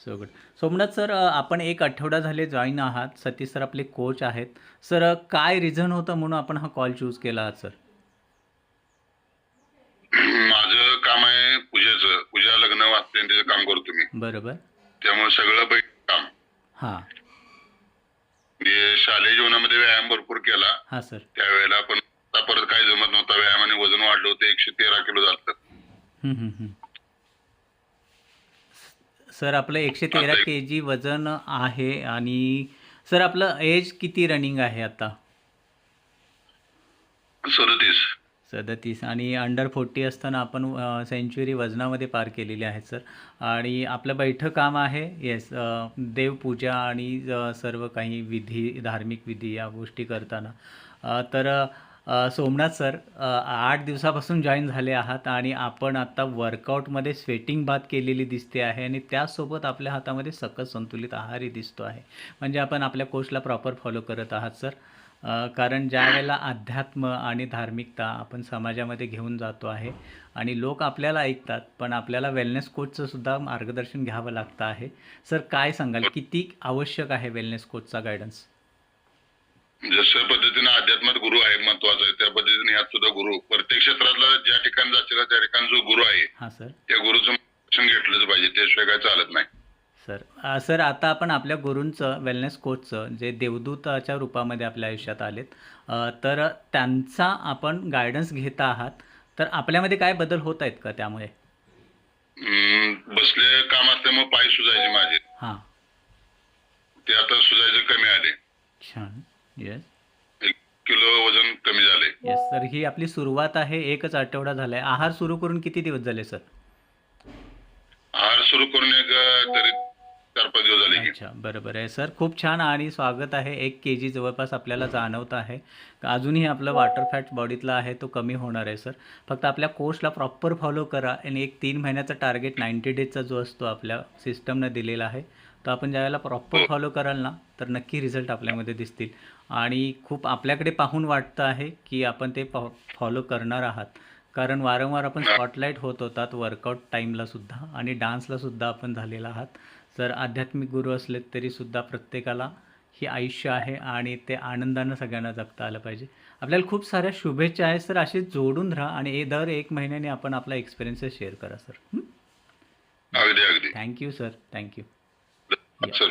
So good. Somnath sir, आपण एक आठवडा झाले जॉईन आहात. सतीश सर आपले कोच आहेत. सर, काय रिझन होतं म्हणून आपण हा कॉल चूज केला आहात सर? माझं काम आहे पूजेचं. पूजा लग्न वास्तुशांतीचं काम करतो मी. बरोबर. त्यामुळे सगळं बैठ काम. हां. म्हणजे शालेय जीवनामध्ये व्यायाम भरपूर केला. हां सर. त्यावेळेला पण आता परत काय जमत नव्हता. व्यायामाने वजन वाढलं होतं. 113 किलो झालं. हं, हं, हं. सर, आपलं 113 आता के-जी वजन आहे आणि सर आपलं एज किती रनिंग आहे आता? 37. 37 आणि अंडर 40 असताना आपण सेंच्युरी वजनामध्ये पार केलेली आहे सर. आणि आपलं बैठं काम आहे. येस, देवपूजा आणि सर्व काही विधी, धार्मिक विधी या गोष्टी करताना. तर सोमनाथ सर, 8 दिवसापासून जॉईन झाले आहात आणि आपण आता वर्कआउटमध्ये स्वेटिंग बाथ केलेली दिसते आहे आणि त्यासोबत आपल्या हातामध्ये सकस संतुलित आहारही दिसतो आहे. म्हणजे आपण आपल्या कोर्सला प्रॉपर फॉलो करत आहात सर. कारण ज्यावेळेला अध्यात्म आणि धार्मिकता आपण समाजामध्ये घेऊन जातो आहे आणि लोक आपल्याला ऐकतात, पण आपल्याला वेलनेस कोचचं सुद्धा मार्गदर्शन घ्यावं लागतं आहे. सर, काय सांगाल, किती आवश्यक आहे वेलनेस कोचचा गायडन्स? जशा पद्धतीने अध्यात्मात गुरु आहे महत्वाचा आहे, त्या पद्धतीने ह्यात सुद्धा गुरु प्रत्येक क्षेत्रातला ज्या ठिकाणी जातील त्या ठिकाणी जो गुरु आहे हां सर. त्या गुरुचं मार्गदर्शन घेतलंच पाहिजे. त्याशिवाय काय चालत नाही. सर, सर आता आपण आपल्या गुरूंचं, वेलनेस कोचचं, जे देवदूताच्या रूपामध्ये आपल्या आयुष्यात आलेत, तर त्यांचा आपण गायडन्स घेत आहात. तर आपल्यामध्ये काय बदल होत आहेत का त्यामुळे? बसले काम असल्यामुळे पाय सुजायचे माझे. हां. ते आता सुजायचे कमी आले. छान. येस. 1 किलो वजन कमी झाले. येस सर, ही आपली सुरुवात आहे. एकच आठवडा झालाय. आहार सुरू करून किती दिवस झाले सर? आहार सुरू करून एक तरी 4-5 दिवस झाले की. अच्छा, बरोबर आहे सर. खूप छान आणि स्वागत आहे. 1 के-जी जवळपास आपल्याला जाणवत आहे. अजूनही आपलं वॉटर फॅट बॉडीतला आहे तो कमी होणार आहे सर. फक्त आपल्या कोर्सला प्रॉपर फॉलो करा आणि एक 3 महिन्याचा टार्गेट 90 डेजचा जो असतो आपल्या सिस्टमनं दिलेला आहे, तो आपण ज्यावेळेला प्रॉपर हो. फॉलो कराल ना, तर नक्की रिझल्ट आपल्यामध्ये दिसतील. आणि खूप आपल्याकडे पाहून वाटतं आहे की आपण ते फॉलो करणार आहात. कारण वारंवार आपण स्पॉटलाईट होत होतात वर्कआउट टाईमलासुद्धा आणि डान्सलासुद्धा आपण झालेला आहात. जर आध्यात्मिक गुरु असले तरीसुद्धा प्रत्येकाला ही आयुष्य आहे आणि ते आनंदानं सगळ्यांना जगता आलं पाहिजे. आपल्याला खूप साऱ्या शुभेच्छा आहेत सर. असे जोडून राहा आणि दर 1 महिन्याने आपण आपला एक्सपिरियन्सेस शेअर करा सर. अगदी अगदी. Thank you sir. थँक्यू. सर.